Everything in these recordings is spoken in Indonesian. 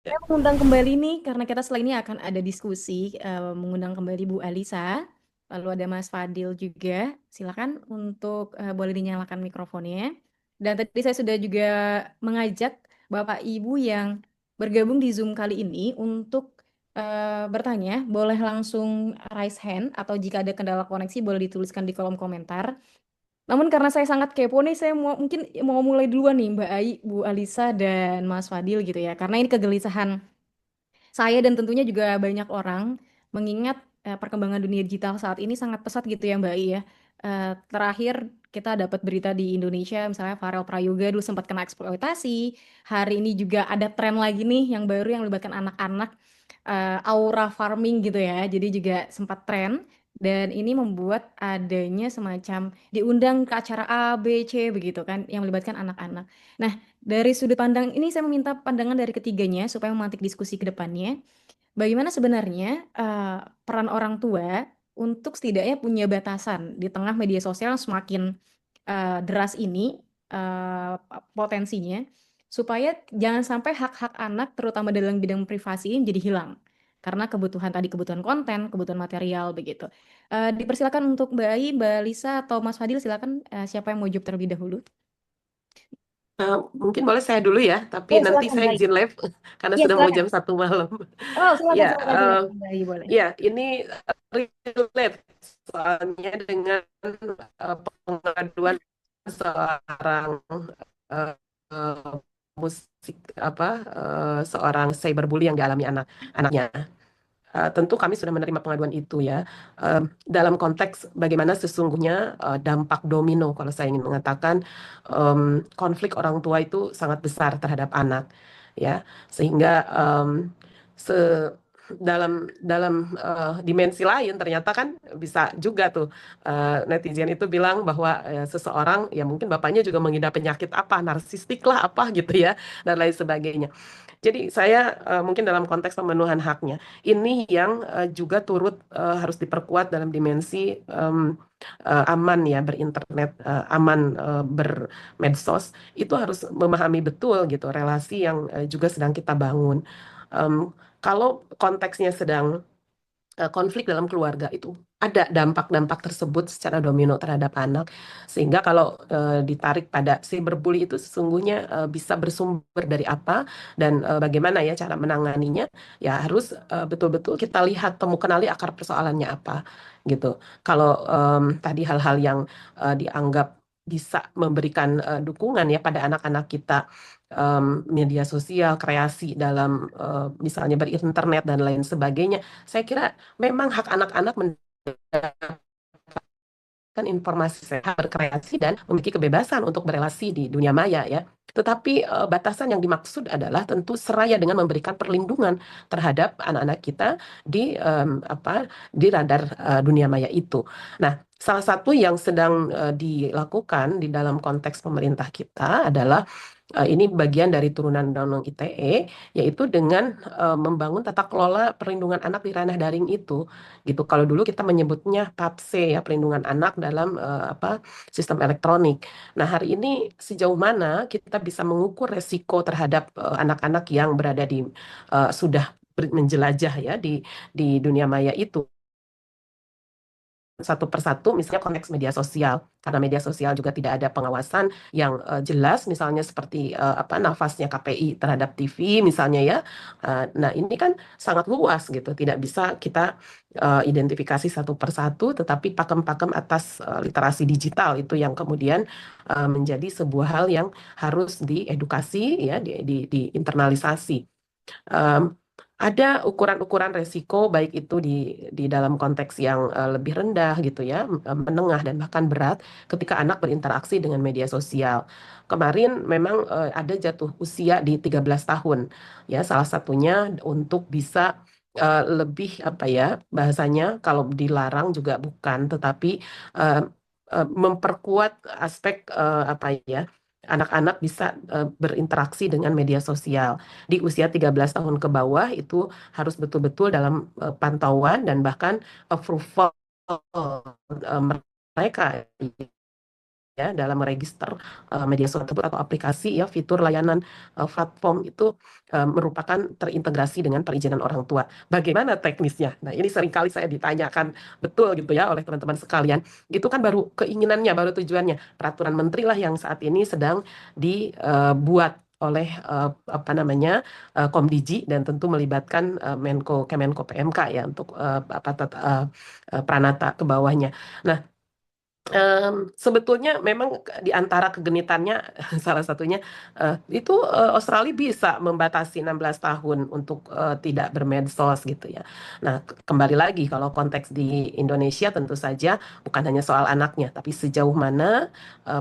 Saya mengundang kembali nih karena kita setelah ini akan ada diskusi, mengundang kembali Bu Alisa, lalu ada Mas Fadil juga. Silakan untuk boleh dinyalakan mikrofonnya. Dan tadi saya sudah juga mengajak Bapak Ibu yang bergabung di Zoom kali ini untuk bertanya, boleh langsung raise hand atau jika ada kendala koneksi boleh dituliskan di kolom komentar. Namun karena saya sangat kepo nih, saya mungkin mau mulai duluan nih Mbak Ai, Bu Alisa dan Mas Fadil gitu ya. Karena ini kegelisahan saya dan tentunya juga banyak orang mengingat perkembangan dunia digital saat ini sangat pesat gitu ya Mbak I ya. Terakhir kita dapat berita di Indonesia misalnya Farel Prayoga dulu sempat kena eksploitasi. Hari ini juga ada tren lagi nih yang baru yang melibatkan anak-anak, aura farming gitu ya. Jadi juga sempat tren dan ini membuat adanya semacam diundang ke acara A, B, C begitu kan yang melibatkan anak-anak. Nah, dari sudut pandang ini saya meminta pandangan dari ketiganya supaya memantik diskusi ke depannya. Bagaimana sebenarnya peran orang tua untuk setidaknya punya batasan di tengah media sosial yang semakin deras ini potensinya supaya jangan sampai hak-hak anak terutama dalam bidang privasi ini jadi hilang karena kebutuhan tadi kebutuhan konten, kebutuhan material begitu. Dipersilakan untuk Mbak Ai, Mbak Lisa atau Mas Fadil silakan siapa yang mau jawab terlebih dahulu. Mungkin boleh saya dulu ya, tapi Ya, nanti silakan saya Mbak Ai. izin live karena Iya, sudah mau silakan. jam 1 malam. Oh, Ya, silakan, silakan, silakan, Mbak Ai, boleh. ya ini relate soalnya dengan pengaduan seorang eh, eh, musik seorang cyberbully yang dialami anaknya. Tentu kami sudah menerima pengaduan itu ya. Dalam konteks bagaimana sesungguhnya dampak domino, kalau saya ingin mengatakan konflik orang tua itu sangat besar terhadap anak, ya, sehingga dalam dalam dimensi lain ternyata kan bisa juga tuh netizen itu bilang bahwa seseorang ya mungkin bapaknya juga mengidap penyakit apa narsistik lah apa gitu ya dan lain sebagainya. Jadi saya mungkin dalam konteks pemenuhan haknya, ini yang juga turut harus diperkuat dalam dimensi aman ya berinternet, aman bermedsos, itu harus memahami betul gitu relasi yang juga sedang kita bangun. Em, Kalau konteksnya sedang konflik dalam keluarga itu ada dampak-dampak tersebut secara domino terhadap anak sehingga kalau ditarik pada cyberbully itu sesungguhnya bisa bersumber dari apa dan bagaimana ya cara menanganinya ya harus betul-betul kita lihat temu kenali akar persoalannya apa gitu. Kalau tadi hal-hal yang dianggap bisa memberikan dukungan ya pada anak-anak kita, media sosial kreasi dalam misalnya berinternet dan lain sebagainya, saya kira memang hak anak-anak mendapatkan informasi sehat, berkreasi, dan memiliki kebebasan untuk berelasi di dunia maya ya. Tetapi batasan yang dimaksud adalah tentu seraya dengan memberikan perlindungan terhadap anak-anak kita di di radar dunia maya itu. Nah, salah satu yang sedang dilakukan di dalam konteks pemerintah kita adalah ini bagian dari turunan Undang-Undang ITE, yaitu dengan membangun tata kelola perlindungan anak di ranah daring itu gitu. Kalau dulu kita menyebutnya PAPC ya, perlindungan anak dalam sistem elektronik. Nah, hari ini sejauh mana kita bisa mengukur resiko terhadap anak-anak yang berada di sudah menjelajah ya di dunia maya itu satu persatu, misalnya konteks media sosial, karena media sosial juga tidak ada pengawasan yang jelas, misalnya seperti nafasnya KPI terhadap TV, misalnya ya. Nah, ini kan sangat luas gitu, tidak bisa kita identifikasi satu persatu, tetapi pakem-pakem atas literasi digital itu yang kemudian menjadi sebuah hal yang harus diedukasi ya, diinternalisasi. Em, ada ukuran-ukuran resiko baik itu di dalam konteks yang lebih rendah gitu ya, menengah dan bahkan berat ketika anak berinteraksi dengan media sosial. Kemarin memang ada jatuh usia di 13 tahun ya, salah satunya untuk bisa lebih apa ya bahasanya kalau dilarang juga bukan tetapi eh, memperkuat aspek apa ya anak-anak bisa berinteraksi dengan media sosial di usia 13 tahun ke bawah itu harus betul-betul dalam pantauan dan bahkan approval mereka ya dalam meregister media sosial tersebut atau aplikasi ya fitur layanan platform itu merupakan terintegrasi dengan perizinan orang tua. Bagaimana teknisnya? Nah, ini seringkali saya ditanyakan betul gitu ya oleh teman-teman sekalian. Itu kan baru keinginannya, baru tujuannya. Peraturan menteri lah yang saat ini sedang dibuat oleh apa namanya Komdiji dan tentu melibatkan Kemenko PMK ya untuk Pranata ke bawahnya. Nah, sebetulnya memang di antara kegenitannya salah satunya itu Australia bisa membatasi 16 tahun untuk tidak bermedsos gitu ya. Nah, kembali lagi kalau konteks di Indonesia tentu saja bukan hanya soal anaknya, tapi sejauh mana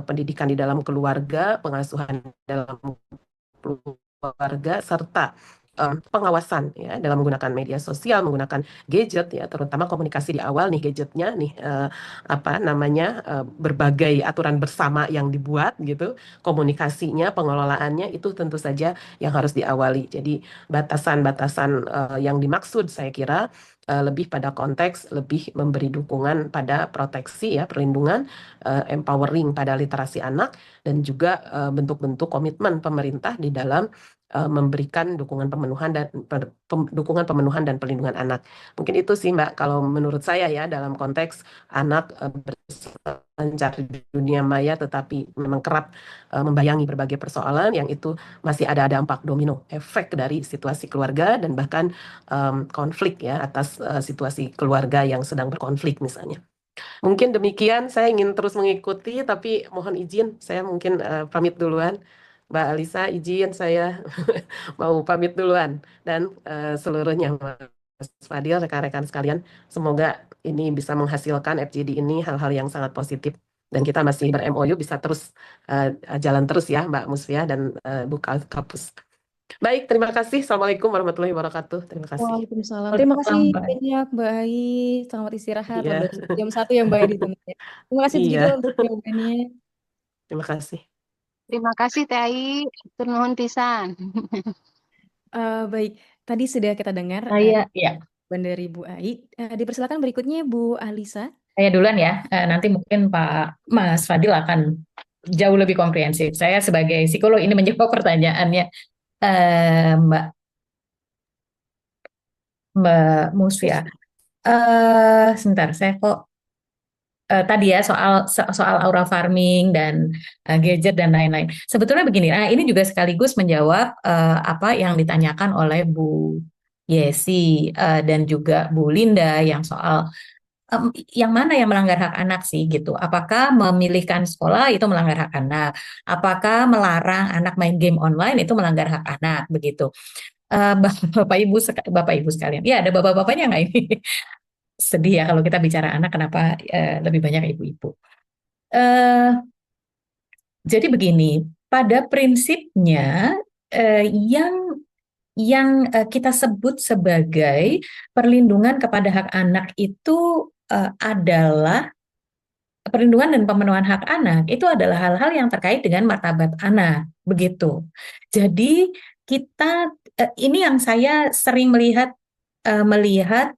pendidikan di dalam keluarga, pengasuhan dalam keluarga serta pengawasan ya dalam menggunakan media sosial, menggunakan gadget ya, terutama komunikasi di awal nih gadgetnya nih apa namanya berbagai aturan bersama yang dibuat gitu, komunikasinya, pengelolaannya itu tentu saja yang harus diawali. Jadi batasan-batasan yang dimaksud saya kira lebih pada konteks lebih memberi dukungan pada proteksi ya, perlindungan, empowering pada literasi anak dan juga bentuk-bentuk komitmen pemerintah di dalam memberikan dukungan pemenuhan dan perlindungan anak. Mungkin itu sih Mbak kalau menurut saya ya dalam konteks anak berselancar di dunia maya tetapi memang kerap membayangi berbagai persoalan yang itu masih ada dampak domino efek dari situasi keluarga dan bahkan konflik ya atas situasi keluarga yang sedang berkonflik misalnya. Mungkin demikian, saya ingin terus mengikuti, tapi mohon izin, saya mungkin pamit duluan. Mbak Alisa, izin saya mau pamit duluan. Dan seluruhnya, Mas Fadil, rekan-rekan sekalian, semoga ini bisa menghasilkan FGD ini hal-hal yang sangat positif. Dan kita masih ber-MOU bisa terus jalan terus ya, Mbak Musfia dan Bu Kapus. Baik, terima kasih. Assalamualaikum warahmatullahi wabarakatuh. Terima kasih. Waalaikumsalam. Terima kasih Mbak. banyak Mbak Ai. Selamat istirahat. Iya, Udah jam 1 ya Mbak Ai di sana ya. Terima kasih juga iya. untuk jawabannya. Terima kasih. Terima kasih Teh Ai. Tur nuhun pisan. Baik, tadi sudah kita dengar Saya, ya, jawaban dari Bu Ai. Dipersilakan berikutnya Bu Alisa. saya duluan ya. Nanti mungkin Mas Fadil akan jauh lebih komprehensif. Saya sebagai psikolog ini menjawab pertanyaannya Mbak Musfia. Sebentar, saya kok tadi ya soal aura farming dan gadget dan lain-lain. Sebetulnya begini, ini juga sekaligus menjawab apa yang ditanyakan oleh Bu Yesi dan juga Bu Linda yang soal yang mana yang melanggar hak anak sih gitu. Apakah memilihkan sekolah itu melanggar hak anak? Apakah melarang anak main game online itu melanggar hak anak begitu? Bapak Ibu sekalian. Ya, ada bapak-bapaknya nggak ini? Sedih ya kalau kita bicara anak, kenapa lebih banyak ibu-ibu. Eh, jadi begini, pada prinsipnya yang kita sebut sebagai perlindungan kepada hak anak itu adalah perlindungan dan pemenuhan hak anak itu adalah hal-hal yang terkait dengan martabat anak, begitu. Jadi kita ini yang saya sering melihat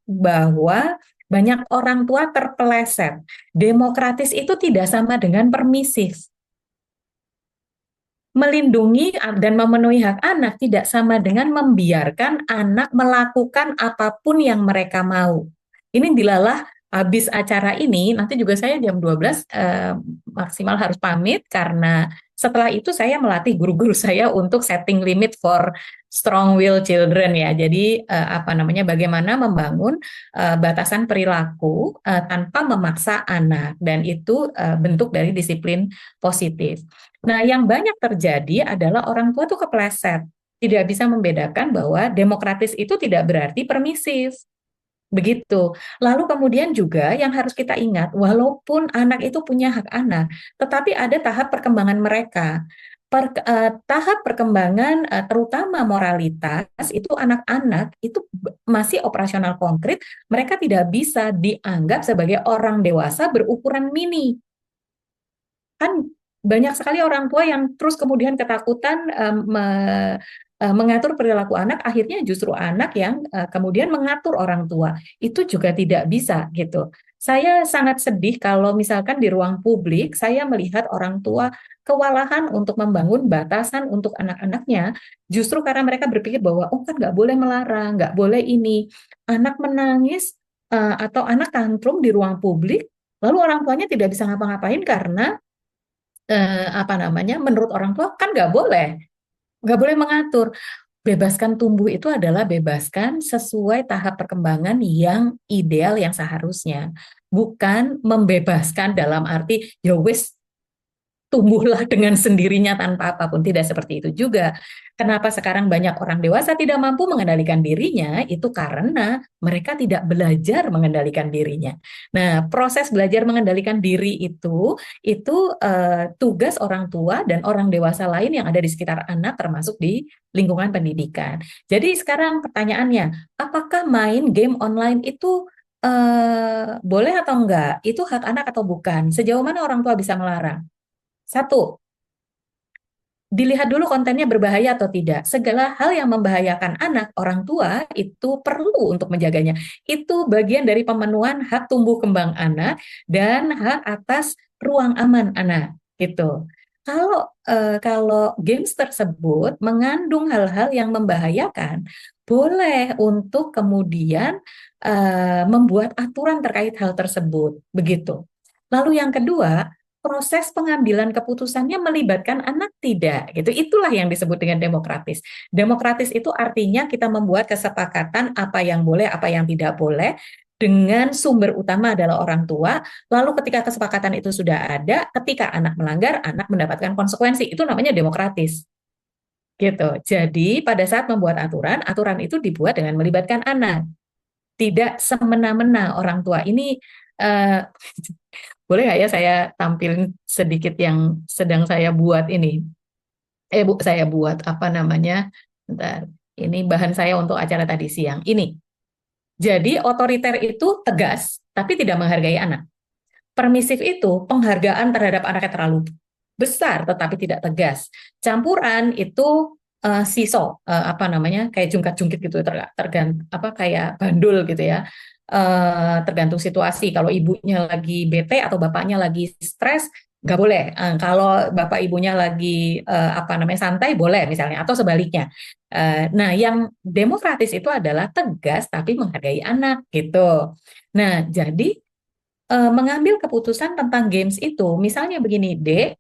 bahwa banyak orang tua terpeleset. Demokratis itu tidak sama dengan permisif. Melindungi dan memenuhi hak anak tidak sama dengan membiarkan anak melakukan apapun yang mereka mau. Ini dilalah habis acara ini, nanti juga saya jam 12 maksimal harus pamit karena setelah itu saya melatih guru-guru saya untuk setting limit for strong will children ya. Jadi bagaimana membangun batasan perilaku tanpa memaksa anak dan itu bentuk dari disiplin positif. Nah, yang banyak terjadi adalah orang tua tuh kepleset. Tidak bisa membedakan bahwa demokratis itu tidak berarti permisif. Begitu. Lalu kemudian juga yang harus kita ingat, walaupun anak itu punya hak anak, tetapi ada tahap perkembangan mereka. Tahap perkembangan terutama moralitas itu anak-anak itu masih operasional konkret, mereka tidak bisa dianggap sebagai orang dewasa berukuran mini. Kan banyak sekali orang tua yang terus kemudian ketakutan mengatur perilaku anak, akhirnya justru anak yang kemudian mengatur orang tua. Itu juga tidak bisa gitu. Saya sangat sedih kalau misalkan di ruang publik saya melihat orang tua kewalahan untuk membangun batasan untuk anak-anaknya, justru karena mereka berpikir bahwa oh kan nggak boleh melarang, nggak boleh ini. Anak menangis atau anak tantrum di ruang publik, lalu orang tuanya tidak bisa ngapa-ngapain karena apa namanya, menurut orang tua kan nggak boleh mengatur. Bebaskan tumbuh itu adalah bebaskan sesuai tahap perkembangan yang ideal yang seharusnya. Bukan membebaskan dalam arti ya wis tumbuhlah dengan sendirinya tanpa apapun. Tidak seperti itu juga. Kenapa sekarang banyak orang dewasa tidak mampu mengendalikan dirinya? Itu karena mereka tidak belajar mengendalikan dirinya. Nah, proses belajar mengendalikan diri itu tugas orang tua dan orang dewasa lain yang ada di sekitar anak, termasuk di lingkungan pendidikan. Jadi sekarang pertanyaannya, apakah main game online itu boleh atau enggak? Itu hak anak atau bukan? Sejauh mana orang tua bisa melarang? Satu, dilihat dulu kontennya berbahaya atau tidak. Segala hal yang membahayakan anak, orang tua itu perlu untuk menjaganya. Itu bagian dari pemenuhan hak tumbuh kembang anak dan hak atas ruang aman anak, gitu. Kalau games tersebut mengandung hal-hal yang membahayakan, boleh untuk kemudian membuat aturan terkait hal tersebut, begitu. Lalu yang kedua, proses pengambilan keputusannya melibatkan anak tidak, gitu. Itulah yang disebut dengan demokratis. Demokratis itu artinya kita membuat kesepakatan apa yang boleh, apa yang tidak boleh, dengan sumber utama adalah orang tua. Lalu ketika kesepakatan itu sudah ada, ketika anak melanggar, anak mendapatkan konsekuensi. Itu namanya demokratis. Gitu. Jadi pada saat membuat aturan, aturan itu dibuat dengan melibatkan anak. Tidak semena-mena orang tua. Ini eh, boleh nggak ya saya tampilin sedikit yang sedang saya buat ini? Saya buat apa namanya? Bentar. Ini bahan saya untuk acara tadi siang. Ini. Jadi otoriter itu tegas, tapi tidak menghargai anak. Permisif itu penghargaan terhadap anaknya terlalu besar, tetapi tidak tegas. Campuran itu siso, apa namanya, kayak jungkat-jungkit gitu, apa kayak bandul gitu ya. Tergantung situasi. Kalau ibunya lagi bete atau bapaknya lagi stres, nggak boleh. Kalau bapak ibunya lagi apa namanya santai, boleh misalnya, atau sebaliknya. Nah, yang demokratis itu adalah tegas tapi menghargai anak gitu. Nah, jadi mengambil keputusan tentang games itu, misalnya begini, Dek,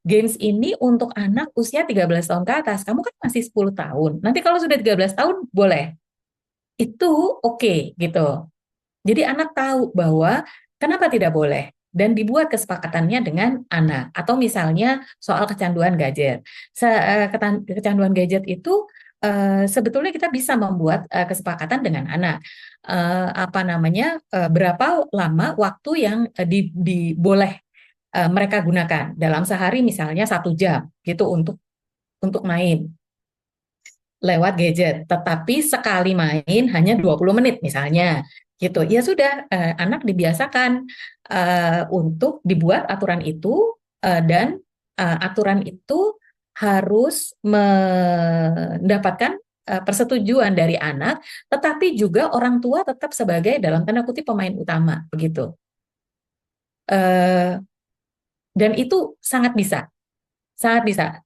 games ini untuk anak usia 13 tahun ke atas, kamu kan masih 10 tahun, nanti kalau sudah 13 tahun, boleh. Itu oke, gitu. Jadi anak tahu bahwa kenapa tidak boleh, dan dibuat kesepakatannya dengan anak. Atau misalnya soal kecanduan gadget. Kecanduan gadget itu sebetulnya kita bisa membuat kesepakatan dengan anak. Apa namanya, berapa lama waktu yang boleh mereka gunakan dalam sehari, misalnya 1 jam gitu untuk main lewat gadget, tetapi sekali main hanya 20 menit misalnya gitu. Ya sudah, anak dibiasakan untuk dibuat aturan itu, dan aturan itu harus mendapatkan persetujuan dari anak, tetapi juga orang tua tetap sebagai dalam tanda kutip pemain utama begitu. Dan itu sangat bisa. Sangat bisa.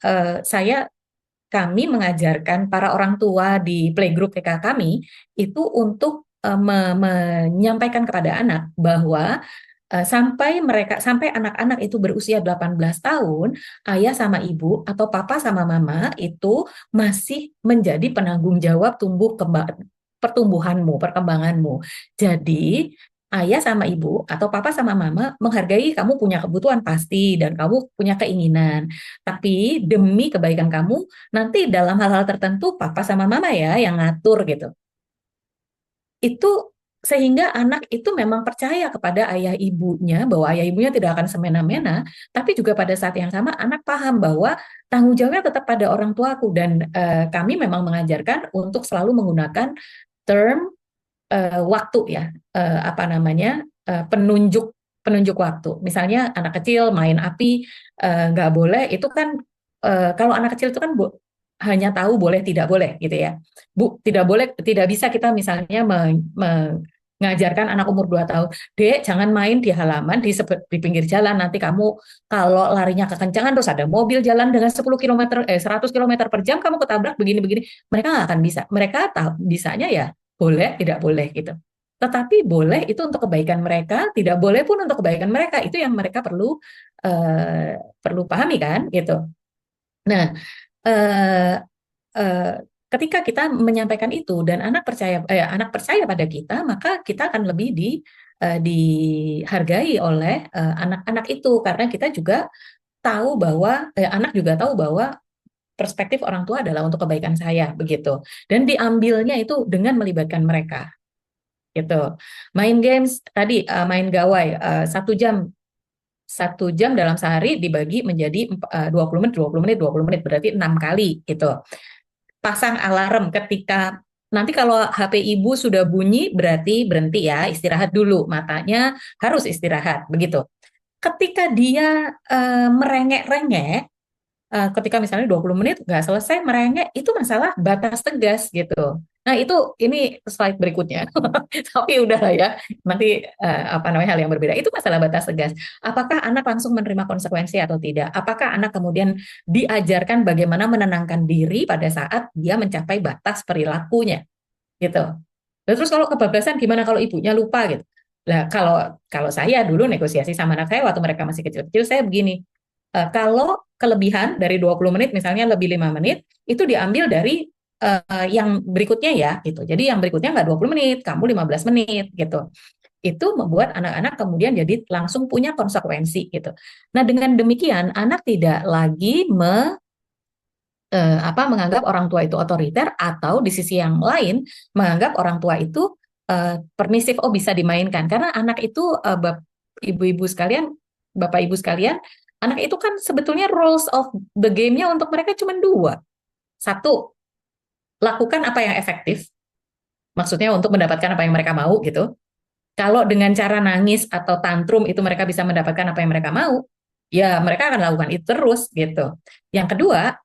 Kami mengajarkan para orang tua di playgroup TK kami itu untuk menyampaikan kepada anak bahwa sampai anak-anak itu berusia 18 tahun, ayah sama ibu atau papa sama mama itu masih menjadi penanggung jawab perkembanganmu. Jadi ayah sama ibu atau papa sama mama menghargai kamu punya kebutuhan pasti dan kamu punya keinginan. Tapi demi kebaikan kamu, nanti dalam hal-hal tertentu papa sama mama ya yang ngatur gitu. Itu sehingga anak itu memang percaya kepada ayah ibunya, bahwa ayah ibunya tidak akan semena-mena, tapi juga pada saat yang sama anak paham bahwa tanggung jawabnya tetap pada orang tuaku. Dan kami memang mengajarkan untuk selalu menggunakan term waktu ya, apa namanya, penunjuk waktu. Misalnya anak kecil main api nggak boleh, itu kan kalau anak kecil itu kan hanya tahu boleh tidak boleh gitu ya. Tidak boleh, tidak bisa kita misalnya ngajarkan anak umur 2 tahun, Dek, jangan main di halaman di pinggir jalan, nanti kamu kalau larinya kekencangan terus ada mobil jalan dengan 100 km per jam, kamu ketabrak begini-begini. Mereka nggak akan bisa. Mereka tahu bisanya ya boleh, tidak boleh gitu. Tetapi boleh itu untuk kebaikan mereka, tidak boleh pun untuk kebaikan mereka. Itu yang mereka perlu pahami kan gitu. Nah, eh, eh, ketika kita menyampaikan itu dan anak percaya pada kita, maka kita akan lebih dihargai oleh anak-anak itu, karena kita juga tahu bahwa anak juga tahu bahwa perspektif orang tua adalah untuk kebaikan saya begitu, dan diambilnya itu dengan melibatkan mereka gitu. Main games tadi, main gawai 1 jam dalam sehari dibagi menjadi 20 menit, 20 menit, 20 menit, berarti 6 kali gitu. Pasang alarm ketika nanti kalau HP ibu sudah bunyi berarti berhenti ya, istirahat dulu, matanya harus istirahat begitu. Ketika dia merengek-rengek, ketika misalnya 20 menit nggak selesai merengek, itu masalah batas tegas gitu. Nah, ini slide berikutnya. Tapi udahlah ya, nanti apa namanya hal yang berbeda. Itu masalah batas tegas. Apakah anak langsung menerima konsekuensi atau tidak? Apakah anak kemudian diajarkan bagaimana menenangkan diri pada saat dia mencapai batas perilakunya gitu. Terus kalau kebablasan gimana kalau ibunya lupa gitu? Nah, kalau saya dulu negosiasi sama anak saya waktu mereka masih kecil-kecil, saya begini, kalau kelebihan dari 20 menit, misalnya lebih 5 menit, itu diambil dari yang berikutnya ya, gitu. Jadi yang berikutnya nggak 20 menit, kamu 15 menit, gitu. Itu membuat anak-anak kemudian jadi langsung punya konsekuensi, gitu. Nah, dengan demikian, anak tidak lagi menganggap orang tua itu otoriter, atau di sisi yang lain, menganggap orang tua itu permisif, oh bisa dimainkan. Karena anak itu, ibu-ibu sekalian, bapak ibu sekalian, anak itu kan sebetulnya rules of the game-nya untuk mereka cuma 2. 1, lakukan apa yang efektif, maksudnya untuk mendapatkan apa yang mereka mau gitu. Kalau dengan cara nangis atau tantrum itu mereka bisa mendapatkan apa yang mereka mau, ya mereka akan lakukan itu terus gitu. Yang kedua,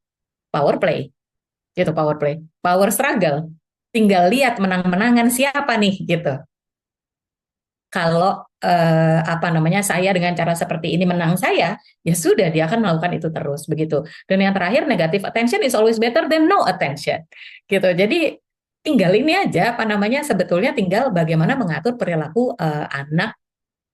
power play. Gitu, power play. Power struggle. Tinggal lihat menang-menangan siapa nih gitu. Kalau saya dengan cara seperti ini menang saya, ya sudah dia akan melakukan itu terus begitu. Dan yang terakhir, negative attention is always better than no attention. Gitu. Jadi tinggal ini aja sebetulnya tinggal bagaimana mengatur perilaku anak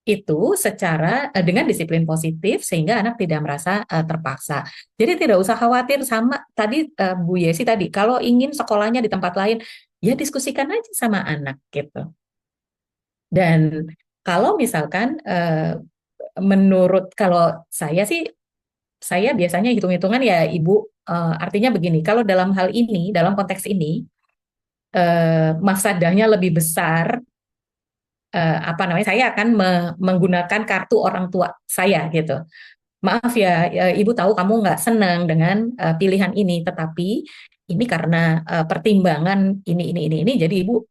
itu secara dengan disiplin positif sehingga anak tidak merasa terpaksa. Jadi tidak usah khawatir sama tadi Bu Yesi tadi, kalau ingin sekolahnya di tempat lain, ya diskusikan aja sama anak gitu. Dan kalau misalkan kalau saya biasanya hitung-hitungan ya Ibu, artinya begini, kalau dalam hal ini, dalam konteks ini, mafsadahnya lebih besar, saya akan menggunakan kartu orang tua saya gitu. Maaf ya, Ibu tahu kamu nggak senang dengan pilihan ini, tetapi ini karena pertimbangan ini, jadi Ibu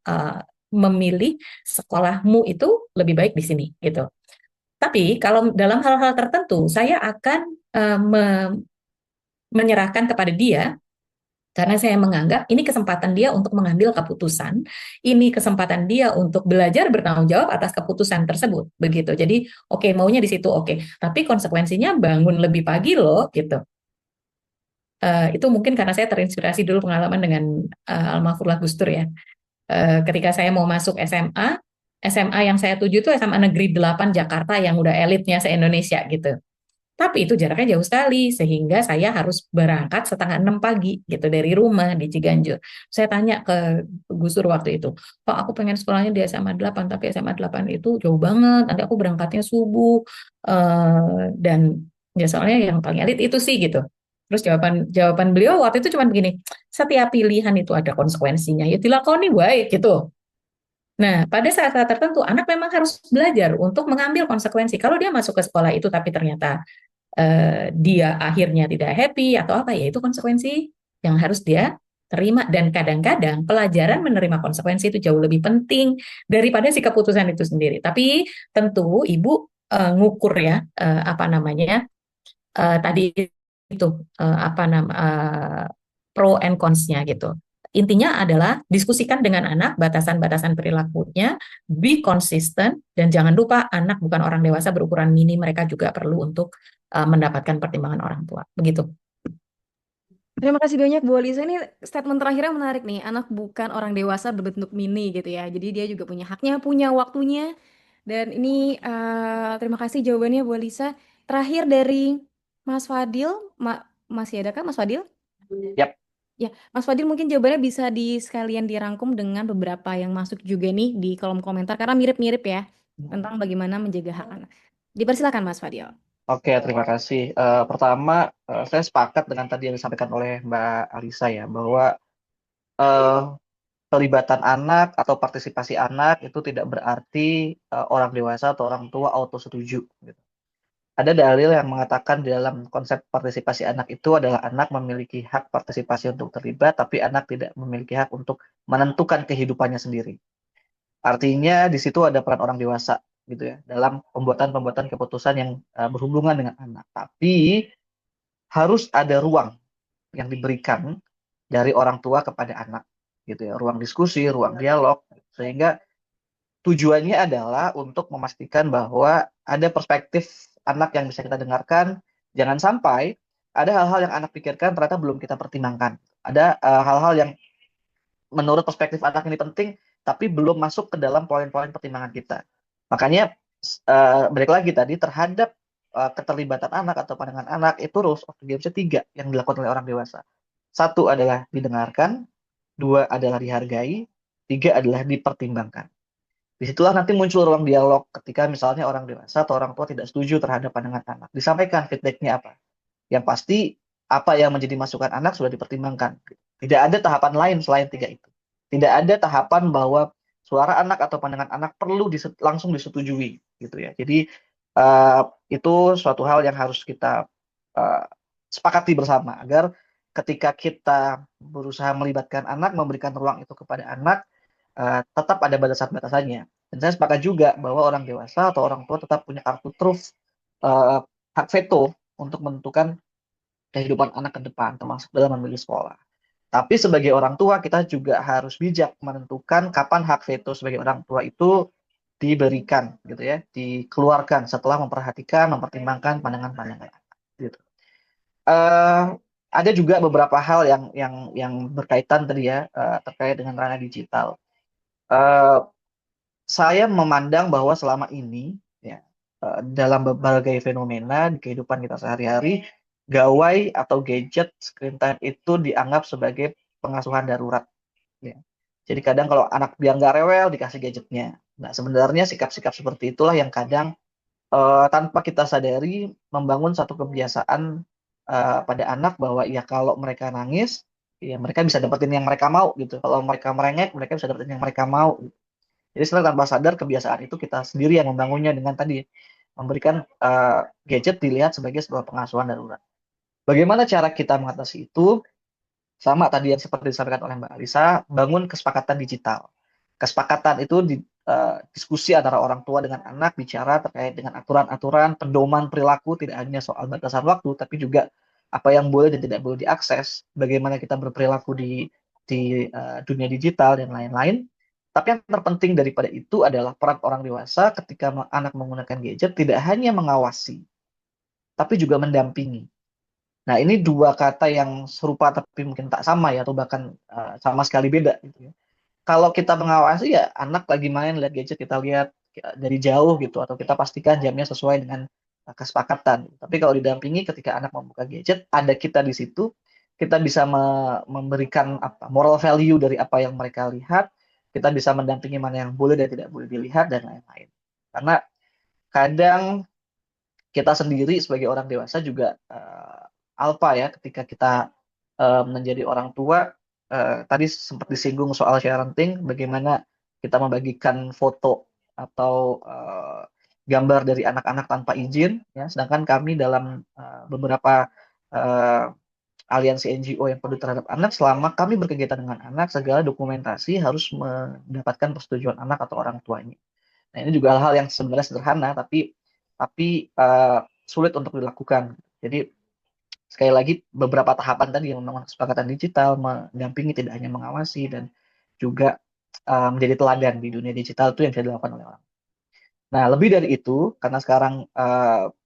memilih sekolahmu itu lebih baik di sini gitu. Tapi kalau dalam hal-hal tertentu, saya akan menyerahkan kepada dia, karena saya menganggap ini kesempatan dia untuk mengambil keputusan, ini kesempatan dia untuk belajar bertanggung jawab atas keputusan tersebut, begitu. Jadi, oke, maunya di situ, oke. Tapi konsekuensinya bangun lebih pagi loh, gitu. Itu mungkin karena saya terinspirasi dulu pengalaman dengan almarhumlah Gus Dur ya. Ketika saya mau masuk SMA yang saya tuju itu SMA Negeri 8 Jakarta yang udah elitnya se-Indonesia gitu. Tapi itu jaraknya jauh sekali, sehingga saya harus berangkat 5:30 pagi gitu dari rumah di Ciganjur. Saya tanya ke Gus Dur waktu itu, Pak, aku pengen sekolahnya di SMA 8, tapi SMA 8 itu jauh banget, nanti aku berangkatnya subuh, dan ya soalnya yang paling elit itu sih gitu. Terus jawaban beliau waktu itu cuma begini, setiap pilihan itu ada konsekuensinya, ya dilakoni baik gitu. Nah, pada saat-saat tertentu, anak memang harus belajar untuk mengambil konsekuensi. Kalau dia masuk ke sekolah itu tapi ternyata dia akhirnya tidak happy atau apa, ya itu konsekuensi yang harus dia terima. Dan kadang-kadang pelajaran menerima konsekuensi itu jauh lebih penting daripada si keputusan itu sendiri. Tapi tentu Ibu ngukur ya tadi itu pro and cons-nya gitu. Intinya adalah diskusikan dengan anak batasan-batasan perilakunya, be consistent, dan jangan lupa anak bukan orang dewasa berukuran mini, mereka juga perlu untuk mendapatkan pertimbangan orang tua. Begitu. Terima kasih banyak Bu Alisa. Ini statement terakhirnya menarik nih. Anak bukan orang dewasa berbentuk mini gitu ya. Jadi dia juga punya haknya, punya waktunya. Dan ini terima kasih jawabannya Bu Alisa. Terakhir dari Mas Fadil, masih ada kan Mas Fadil? Yap. Ya, Mas Fadil mungkin jawabannya bisa sekalian dirangkum dengan beberapa yang masuk juga nih di kolom komentar karena mirip-mirip ya tentang bagaimana menjaga hak anak. Dipersilakan Mas Fadil. Oke, terima kasih. Pertama, saya sepakat dengan tadi yang disampaikan oleh Mbak Alisa ya, bahwa pelibatan anak atau partisipasi anak itu tidak berarti orang dewasa atau orang tua auto setuju. Gitu. Ada dalil yang mengatakan di dalam konsep partisipasi anak itu adalah anak memiliki hak partisipasi untuk terlibat, tapi anak tidak memiliki hak untuk menentukan kehidupannya sendiri. Artinya di situ ada peran orang dewasa gitu ya dalam pembuatan keputusan yang berhubungan dengan anak. Tapi harus ada ruang yang diberikan dari orang tua kepada anak gitu ya, ruang diskusi, ruang dialog, sehingga tujuannya adalah untuk memastikan bahwa ada perspektif anak yang bisa kita dengarkan. Jangan sampai ada hal-hal yang anak pikirkan ternyata belum kita pertimbangkan. Ada hal-hal yang menurut perspektif anak ini penting, tapi belum masuk ke dalam poin-poin pertimbangan kita. Makanya balik lagi tadi terhadap keterlibatan anak atau pandangan anak itu rules of the game 3 yang dilakukan oleh orang dewasa. 1 adalah didengarkan, 2 adalah dihargai, 3 adalah dipertimbangkan. Disitulah nanti muncul ruang dialog ketika misalnya orang dewasa atau orang tua tidak setuju terhadap pandangan anak. Disampaikan feedbacknya apa. Yang pasti apa yang menjadi masukan anak sudah dipertimbangkan. Tidak ada tahapan lain selain 3 itu. Tidak ada tahapan bahwa suara anak atau pandangan anak perlu langsung disetujui gitu ya. Jadi itu suatu hal yang harus kita sepakati bersama agar ketika kita berusaha melibatkan anak, memberikan ruang itu kepada anak, tetap ada batasan-batasannya. Dan saya sepakat juga bahwa orang dewasa atau orang tua tetap punya kartu truf, hak veto untuk menentukan kehidupan anak ke depan, termasuk dalam memilih sekolah. Tapi sebagai orang tua kita juga harus bijak menentukan kapan hak veto sebagai orang tua itu diberikan, gitu ya, dikeluarkan setelah memperhatikan, mempertimbangkan pandangan-pandangan anak. Gitu. Ada juga beberapa hal yang berkaitan tadi ya terkait dengan ranah digital. Saya memandang bahwa selama ini ya dalam berbagai fenomena di kehidupan kita sehari-hari, gawai atau gadget screen time itu dianggap sebagai pengasuhan darurat. Ya. Jadi kadang kalau anak biar nggak rewel dikasih gadgetnya. Nah sebenarnya sikap-sikap seperti itulah yang kadang tanpa kita sadari membangun satu kebiasaan pada anak bahwa ya kalau mereka nangis, ya mereka bisa dapetin yang mereka mau gitu. Kalau mereka merengek, mereka bisa dapetin yang mereka mau. Gitu. Jadi setelah tanpa sadar kebiasaan itu kita sendiri yang membangunnya dengan tadi memberikan gadget dilihat sebagai sebuah pengasuhan darurat. Bagaimana cara kita mengatasi itu? Sama tadi yang seperti disampaikan oleh Mbak Alisa, bangun kesepakatan digital. Kesepakatan itu diskusi antara orang tua dengan anak, bicara terkait dengan aturan-aturan, pedoman perilaku, tidak hanya soal batasan waktu, tapi juga apa yang boleh dan tidak boleh diakses, bagaimana kita berperilaku di dunia digital dan lain-lain. Tapi yang terpenting daripada itu adalah peran orang dewasa ketika anak menggunakan gadget tidak hanya mengawasi, tapi juga mendampingi. Nah, ini dua kata yang serupa tapi mungkin tak sama ya, atau bahkan sama sekali beda gitu ya. Kalau kita mengawasi ya anak lagi main lihat gadget, kita lihat dari jauh gitu, atau kita pastikan jamnya sesuai dengan kesepakatan. Tapi kalau didampingi ketika anak membuka gadget, ada kita di situ, kita bisa memberikan moral value dari apa yang mereka lihat, kita bisa mendampingi mana yang boleh dan tidak boleh dilihat dan lain-lain. Karena kadang kita sendiri sebagai orang dewasa juga alpa ya ketika kita menjadi orang tua. Tadi sempat disinggung soal parenting, bagaimana kita membagikan foto atau gambar dari anak-anak tanpa izin, ya. Sedangkan kami dalam beberapa aliansi NGO yang peduli terhadap anak, selama kami berkegiatan dengan anak, segala dokumentasi harus mendapatkan persetujuan anak atau orang tuanya. Nah ini juga hal-hal yang sebenarnya sederhana, tapi sulit untuk dilakukan. Jadi sekali lagi beberapa tahapan tadi yang membangun kesepakatan digital, mendampingi tidak hanya mengawasi dan juga menjadi teladan di dunia digital itu yang bisa dilakukan oleh orang. Nah, lebih dari itu, karena sekarang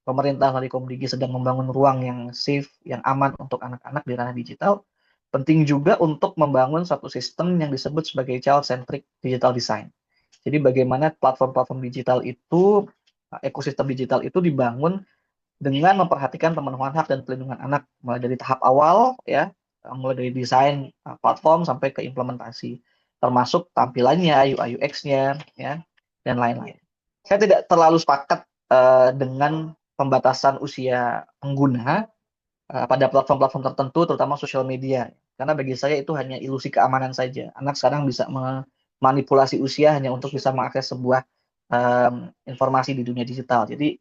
pemerintah melalui Komdigi sedang membangun ruang yang safe, yang aman untuk anak-anak di ranah digital, penting juga untuk membangun satu sistem yang disebut sebagai child-centric digital design. Jadi bagaimana platform-platform digital itu, ekosistem digital itu dibangun dengan memperhatikan pemenuhan hak dan pelindungan anak, mulai dari tahap awal, ya, mulai dari desain platform sampai ke implementasi, termasuk tampilannya, UI UX-nya, ya, dan lain-lain. Saya tidak terlalu sepakat dengan pembatasan usia pengguna pada platform-platform tertentu, terutama sosial media. Karena bagi saya itu hanya ilusi keamanan saja. Anak sekarang bisa memanipulasi usia hanya untuk bisa mengakses sebuah informasi di dunia digital. Jadi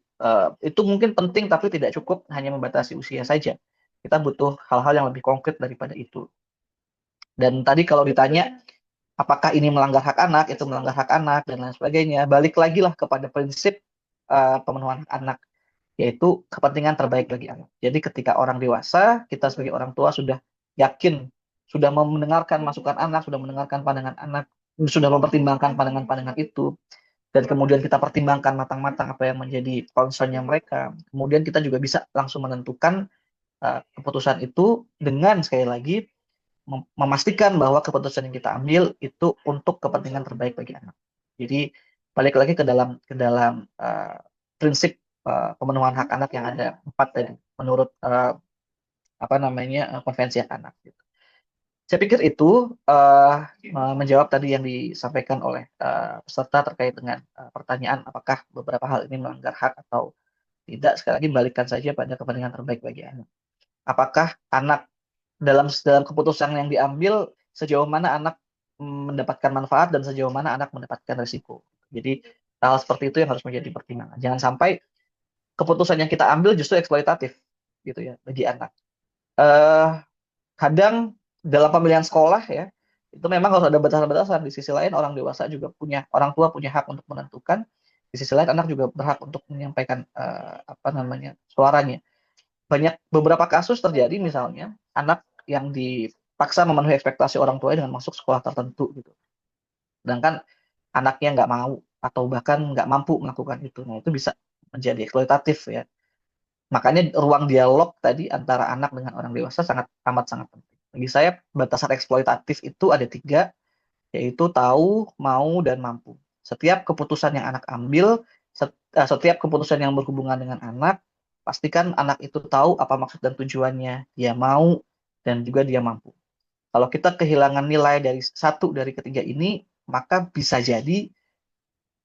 itu mungkin penting tapi tidak cukup hanya membatasi usia saja. Kita butuh hal-hal yang lebih konkret daripada itu. Dan tadi kalau ditanya apakah ini melanggar hak anak, itu melanggar hak anak dan lain sebagainya, balik lagi lah kepada prinsip pemenuhan hak anak, yaitu kepentingan terbaik bagi anak. Jadi ketika orang dewasa, kita sebagai orang tua sudah yakin, sudah mendengarkan masukan anak, sudah mendengarkan pandangan anak, sudah mempertimbangkan pandangan-pandangan itu, dan kemudian kita pertimbangkan matang-matang apa yang menjadi concernnya mereka, kemudian kita juga bisa langsung menentukan keputusan itu dengan sekali lagi memastikan bahwa keputusan yang kita ambil itu untuk kepentingan terbaik bagi anak. Jadi balik lagi ke dalam prinsip pemenuhan hak anak yang ada 4 tadi menurut konvensi hak anak. Gitu. Saya pikir itu menjawab tadi yang disampaikan oleh peserta terkait dengan pertanyaan apakah beberapa hal ini melanggar hak atau tidak. Sekali lagi balikkan saja pada kepentingan terbaik bagi anak. Apakah anak dalam keputusan yang diambil sejauh mana anak mendapatkan manfaat dan sejauh mana anak mendapatkan risiko. Jadi hal seperti itu yang harus menjadi pertimbangan. Jangan sampai keputusan yang kita ambil justru eksploitatif gitu ya bagi anak. Kadang dalam pemilihan sekolah ya itu memang harus ada batasan-batasan. Di sisi lain orang tua punya hak untuk menentukan. Di sisi lain anak juga berhak untuk menyampaikan suaranya. Beberapa kasus terjadi misalnya anak yang dipaksa memenuhi ekspektasi orang tuanya dengan masuk sekolah tertentu gitu. Sedangkan anaknya nggak mau atau bahkan nggak mampu melakukan itu. Nah itu bisa menjadi eksploitatif ya. Makanya ruang dialog tadi antara anak dengan orang dewasa sangat penting. Bagi saya batasan eksploitatif itu ada 3, yaitu tahu, mau, dan mampu. Setiap keputusan yang anak ambil, setiap keputusan yang berhubungan dengan anak, pastikan anak itu tahu apa maksud dan tujuannya, dia mau, dan juga dia mampu. Kalau kita kehilangan nilai dari satu dari ketiga ini, maka bisa jadi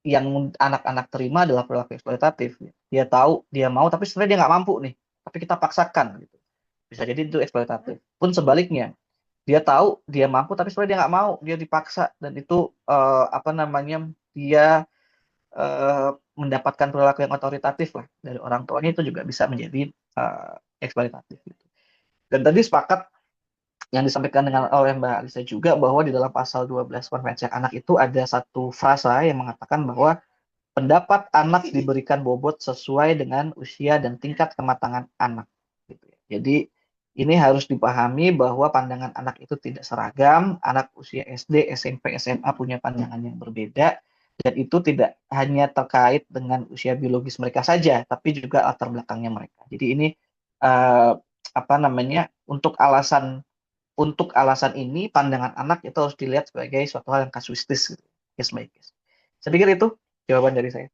yang anak-anak terima adalah perilaku eksploitatif. Dia tahu, dia mau, tapi sebenarnya dia nggak mampu nih. Tapi kita paksakan. Gitu. Bisa jadi itu eksploitatif. Pun sebaliknya, dia tahu, dia mampu, tapi sebenarnya dia nggak mau. Dia dipaksa, dan itu dia mendapatkan perilaku yang otoritatif lah dari orang tuanya, itu juga bisa menjadi eksploitatif. Gitu. Dan tadi sepakat yang disampaikan oleh Mbak Alisa juga bahwa di dalam pasal 12 Konvensi Hak Anak itu ada satu frasa yang mengatakan bahwa pendapat anak diberikan bobot sesuai dengan usia dan tingkat kematangan anak. Gitu ya. Jadi ini harus dipahami bahwa pandangan anak itu tidak seragam. Anak usia SD, SMP, SMA punya pandangan yang berbeda. Dan itu tidak hanya terkait dengan usia biologis mereka saja, tapi juga latar belakangnya mereka. Jadi ini untuk alasan ini pandangan anak itu harus dilihat sebagai suatu hal yang kasuistis, gitu, case by case. Saya pikir itu jawaban dari saya.